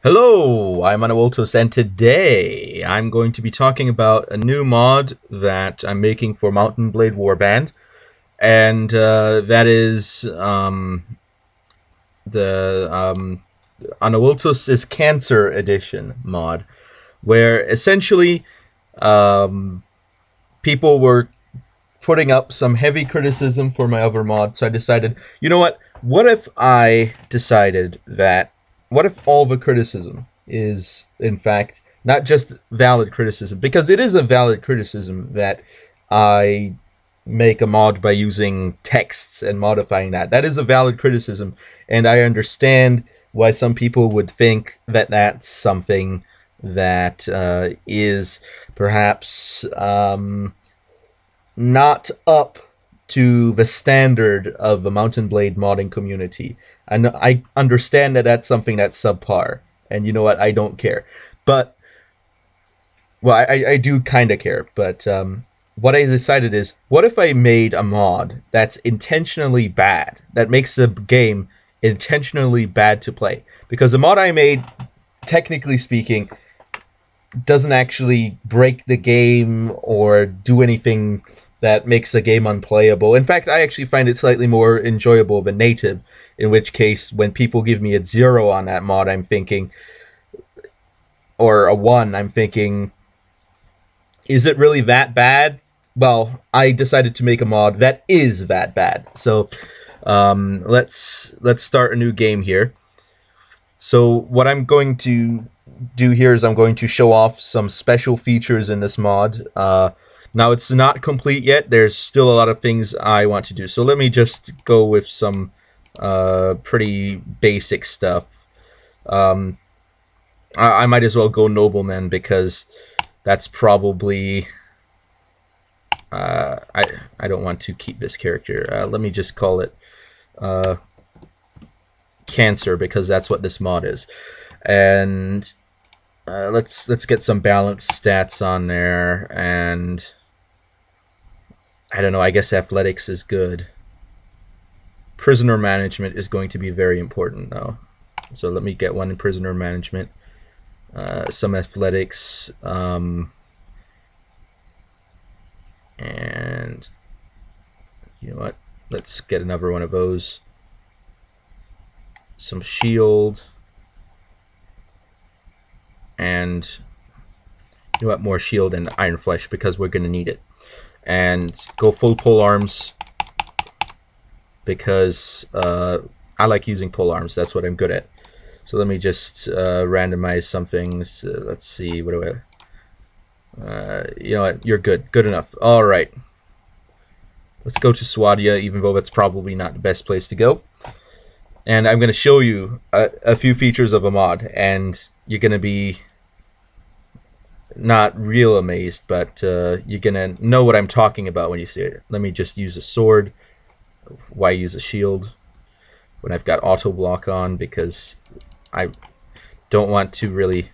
Hello, I'm Anavultus, and today I'm going to be talking about a new mod that I'm making for Mountain Blade Warband, and that is the Anavultus is Cancer Edition mod, where essentially um, people were putting up some heavy criticism for my other mod, so I decided, you know what? What if I decided that? What if all the criticism is, in fact, not just valid criticism? Because it is a valid criticism that I make a mod by using texts and modifying that. That is a valid criticism, and I understand why some people would think that that's something that is perhaps not up to the standard of the Mountain Blade modding community. And I understand that that's something that's subpar. And you know what? I don't care. But, well, I do kind of care. But what I decided is, what if I made a mod that's intentionally bad, that makes the game intentionally bad to play? Because the mod I made, technically speaking, doesn't actually break the game or do anything that makes the game unplayable. In fact, I actually find it slightly more enjoyable than native, in which case, when people give me a 0 on that mod, I'm thinking, or a 1, I'm thinking, is it really that bad? Well, I decided to make a mod that is that bad. So let's start a new game here. So what I'm going to do here is I'm going to show off some special features in this mod. Now, it's not complete yet. There's still a lot of things I want to do. So let me just go with some pretty basic stuff. I might as well go Nobleman because that's probably... I don't want to keep this character. Let me just call it Cancer because that's what this mod is. And let's get some balanced stats on there, and I don't know, I guess athletics is good. Prisoner management is going to be very important though. So let me get one in prisoner management. Some athletics, and you know what? Let's get another one of those. Some shield. And you know what? More shield and iron flesh because we're going to need it. And go full pole arms because I like using pole arms. That's what I'm good at. So let me just randomize some things. Let's see. What do I... you know what? You're good. Good enough. All right. Let's go to Swadia, even though that's probably not the best place to go. And I'm going to show you a few features of a mod, and you're going to be not real amazed, but you're going to know what I'm talking about when you see it. Let me just use a sword. Why use a shield when I've got auto block on? Because I don't want to really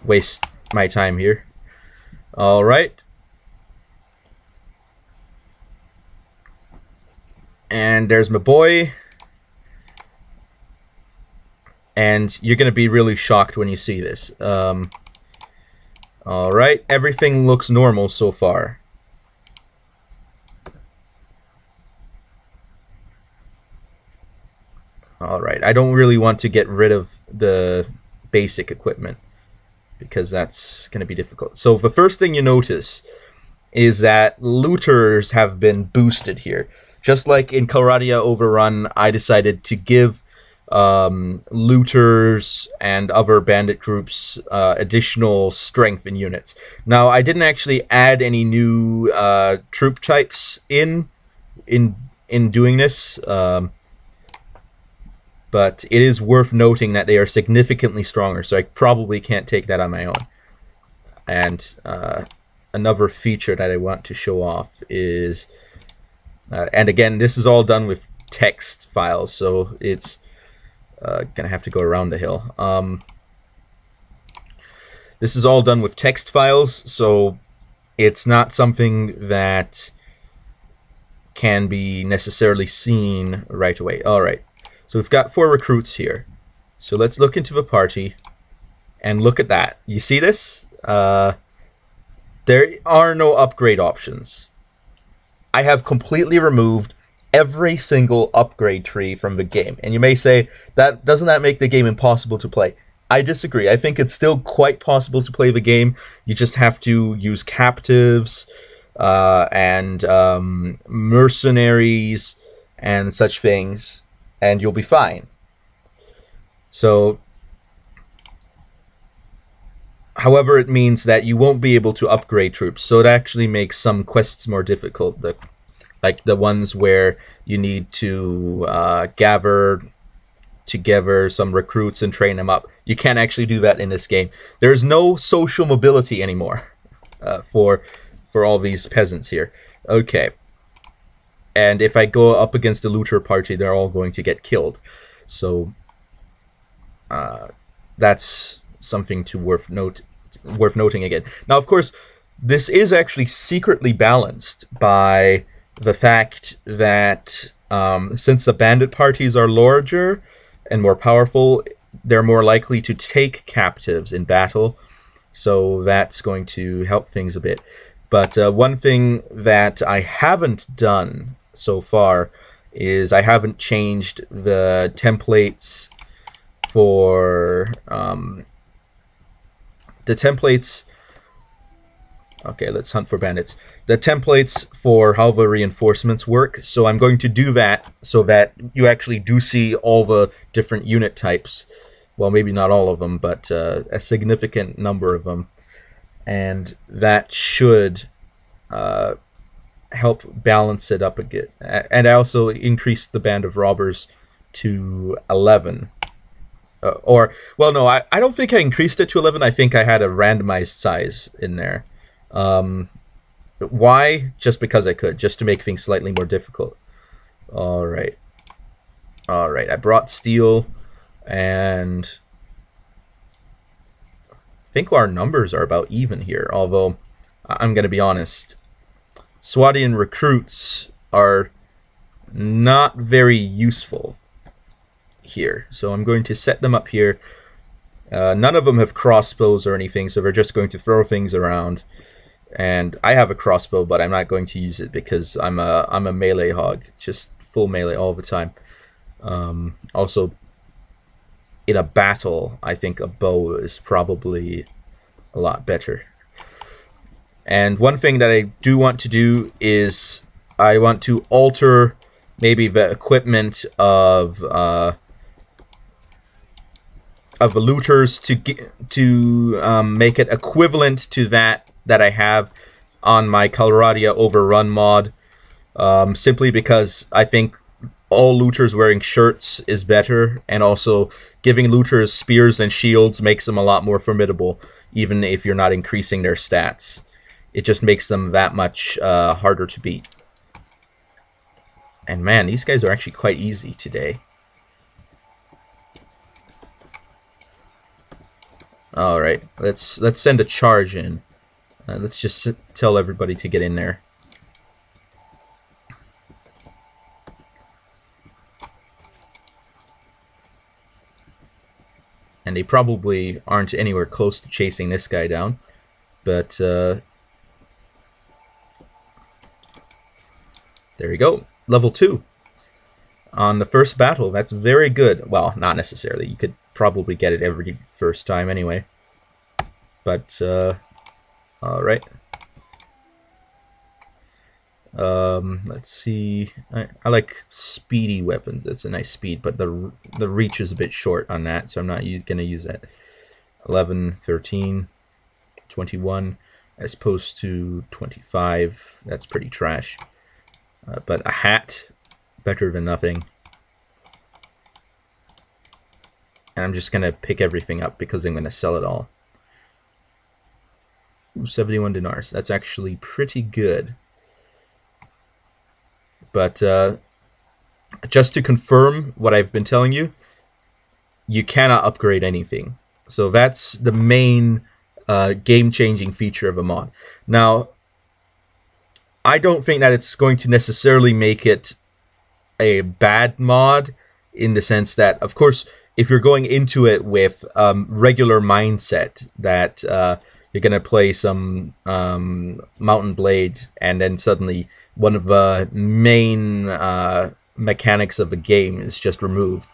waste my time here. All right. And there's my boy. And you're going to be really shocked when you see this. Alright, everything looks normal so far. Alright, I don't really want to get rid of the basic equipment because that's going to be difficult. So the first thing you notice is that looters have been boosted here. Just like in Karadia Overrun, I decided to give looters and other bandit groups additional strength in units. Now, I didn't actually add any new troop types in doing this, but it is worth noting that they are significantly stronger, so I probably can't take that on my own. And another feature that I want to show off is, and again, this is all done with text files, so it's gonna have to go around the hill. This is all done with text files, so it's not something that can be necessarily seen right away. Alright, so we've got 4 recruits here. So let's look into the party. And look at that. You see this? There are no upgrade options. I have completely removed every single upgrade tree from the game. And you may say, doesn't that make the game impossible to play? I disagree. I think it's still quite possible to play the game. You just have to use captives and mercenaries and such things, and you'll be fine. So, however, it means that you won't be able to upgrade troops. So it actually makes some quests more difficult. Like the ones where you need to gather together some recruits and train them up. You can't actually do that in this game. There's no social mobility anymore for all these peasants here. Okay. And if I go up against the looter party, they're all going to get killed. So that's something to worth noting again. Now, of course, this is actually secretly balanced by the fact that since the bandit parties are larger and more powerful, they're more likely to take captives in battle. So that's going to help things a bit. But one thing that I haven't done so far is I haven't changed the templates for okay, let's hunt for bandits. The templates for how the reinforcements work. So I'm going to do that so that you actually do see all the different unit types. Well, maybe not all of them, but a significant number of them. And that should help balance it up a bit. And I also increased the band of robbers to 11. Well, no, I don't think I increased it to 11. I think I had a randomized size in there. Why? Just because I could, just to make things slightly more difficult. Alright. Alright, I brought steel, and I think our numbers are about even here, although I'm going to be honest. Swadian recruits are not very useful here, so I'm going to set them up here. None of them have crossbows or anything, so they're just going to throw things around. And I have a crossbow, but I'm not going to use it because I'm a melee hog, just full melee all the time. Also, in a battle, I think a bow is probably a lot better. And one thing that I do want to do is I want to alter maybe the equipment of the looters to make it equivalent to that I have on my Calradia Overrun mod, simply because I think all looters wearing shirts is better, and also giving looters spears and shields makes them a lot more formidable, even if you're not increasing their stats. It just makes them that much harder to beat. And man, these guys are actually quite easy today. Alright, let's send a charge in. Let's just tell everybody to get in there. And they probably aren't anywhere close to chasing this guy down. But, there we go. Level 2. On the first battle, that's very good. Well, not necessarily. You could probably get it every first time anyway. But, alright. Let's see. I like speedy weapons. It's a nice speed, but the reach is a bit short on that, so I'm not going to use that. 11, 13, 21, as opposed to 25. That's pretty trash. But a hat, better than nothing. And I'm just going to pick everything up because I'm going to sell it all. Ooh, 71 dinars. That's actually pretty good. But just to confirm what I've been telling you, you cannot upgrade anything. So that's the main game-changing feature of a mod. Now, I don't think that it's going to necessarily make it a bad mod, in the sense that, of course, if you're going into it with regular mindset that you're going to play some Mountain Blade, and then suddenly one of the main mechanics of the game is just removed,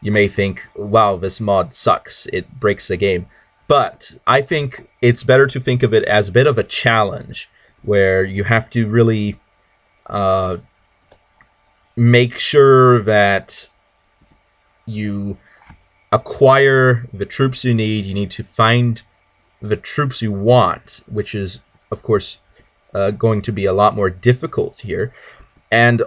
you may think, wow, this mod sucks, it breaks the game. But I think it's better to think of it as a bit of a challenge, where you have to really make sure that you acquire the troops you need. You need to find the troops you want, which is, of course, going to be a lot more difficult here. And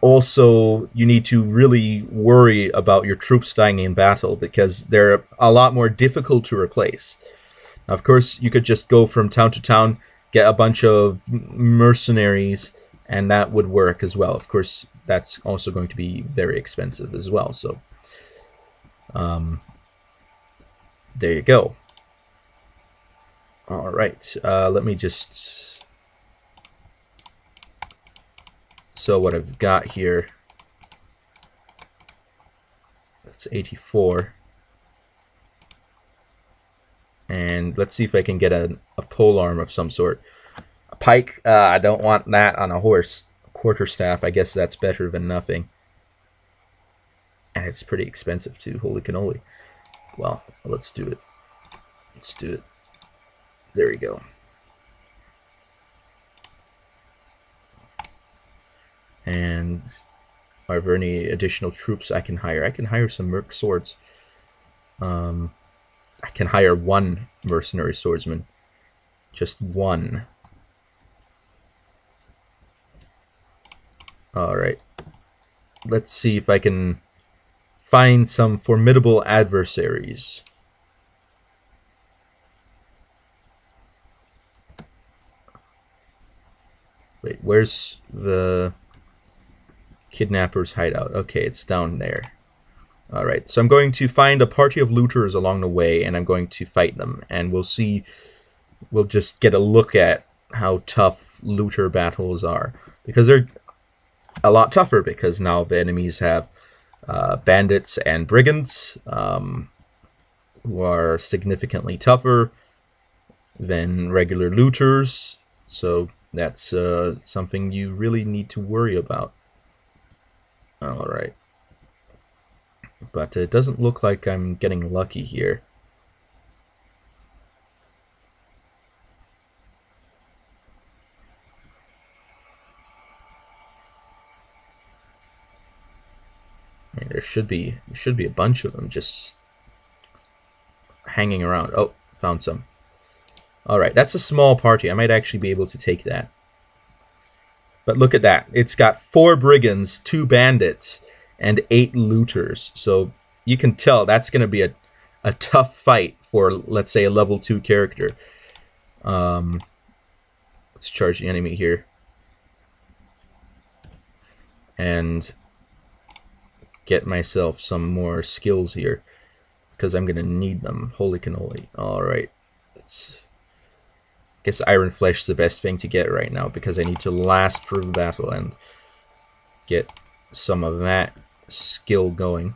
also, you need to really worry about your troops dying in battle, because they're a lot more difficult to replace. Now, of course, you could just go from town to town, get a bunch of mercenaries, and that would work as well. Of course, that's also going to be very expensive as well. So, there you go. All right, let me just... So what I've got here, that's 84. And let's see if I can get a polearm of some sort. A pike, I don't want that on a horse. A quarterstaff, I guess that's better than nothing. And it's pretty expensive too, holy cannoli. Well, let's do it. Let's do it. There we go. And are there any additional troops I can hire? I can hire some merc swords. I can hire one mercenary swordsman. Just one. Alright. Let's see if I can find some formidable adversaries. Wait, where's the kidnapper's hideout? Okay, it's down there. Alright, so I'm going to find a party of looters along the way, and I'm going to fight them. And we'll see, we'll just get a look at how tough looter battles are. Because they're a lot tougher, because now the enemies have bandits and brigands, who are significantly tougher than regular looters. So that's something you really need to worry about. Alright. But it doesn't look like I'm getting lucky here. I mean, there should be a bunch of them just hanging around. Oh, found some. Alright, that's a small party. I might actually be able to take that. But look at that. It's got 4 brigands, 2 bandits, and 8 looters. So you can tell that's going to be a tough fight for, let's say, a level 2 character. Let's charge the enemy here. And get myself some more skills here, because I'm going to need them. Holy cannoli. Alright. Let's... guess Iron Flesh is the best thing to get right now, because I need to last through the battle and get some of that skill going.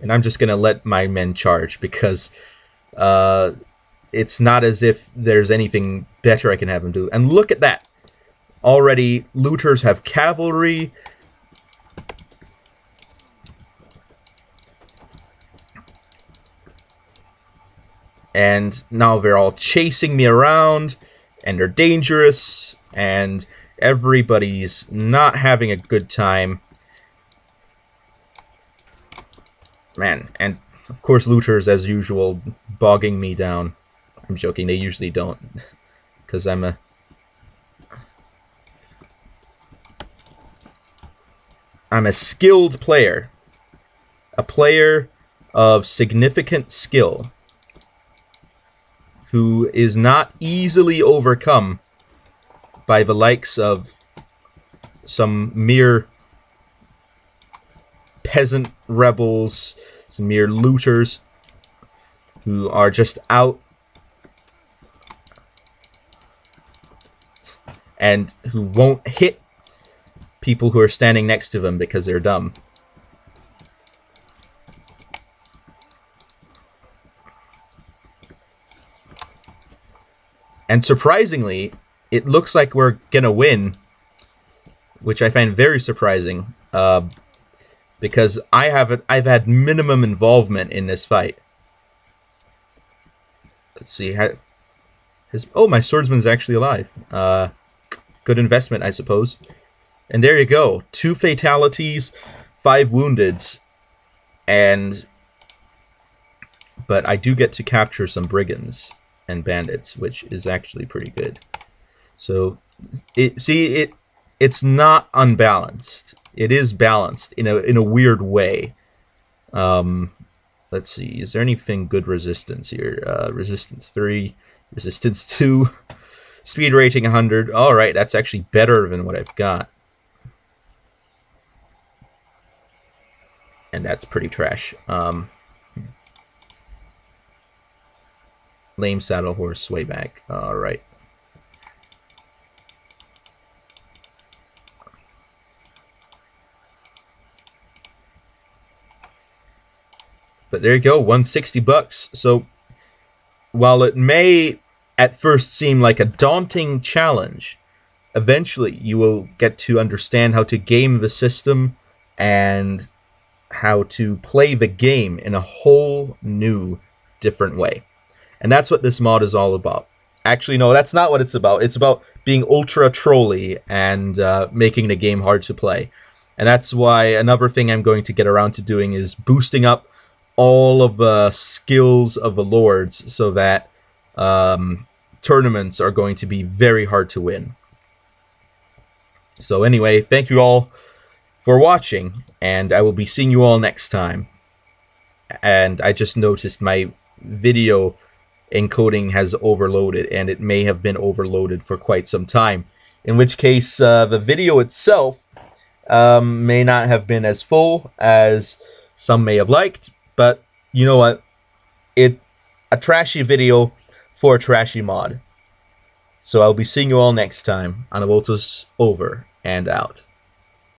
And I'm just gonna let my men charge, because it's not as if there's anything better I can have them do. And look at that! Already, looters have cavalry. And now they're all chasing me around, and they're dangerous, and everybody's not having a good time. Man, and of course looters, as usual, bogging me down. I'm joking, they usually don't, because I'm a skilled player. A player of significant skill, who is not easily overcome by the likes of some mere peasant rebels, some mere looters, who are just out and who won't hit people who are standing next to them because they're dumb. And surprisingly, it looks like we're gonna win, which I find very surprising, because I've had minimum involvement in this fight. Let's see, oh, my swordsman's actually alive. Good investment, I suppose. And there you go, 2 fatalities, 5 woundeds, but I do get to capture some brigands and bandits, which is actually pretty good. So, it's not unbalanced. It is balanced in a weird way. Let's see, is there anything good resistance here? Resistance 3, resistance 2, speed rating 100. Alright, that's actually better than what I've got. And that's pretty trash. Lame saddle horse, sway back. Alright. But there you go, 160 bucks. So, while it may at first seem like a daunting challenge, eventually you will get to understand how to game the system and how to play the game in a whole new, different way. And that's what this mod is all about. Actually, no, that's not what it's about. It's about being ultra trolly and making the game hard to play. And that's why another thing I'm going to get around to doing is boosting up all of the skills of the lords so that tournaments are going to be very hard to win. So anyway, thank you all for watching, and I will be seeing you all next time. And I just noticed my video encoding has overloaded, and it may have been overloaded for quite some time, in which case the video itself may not have been as full as some may have liked, but you know what? A trashy video for a trashy mod. So I'll be seeing you all next time. Anavultus over and out.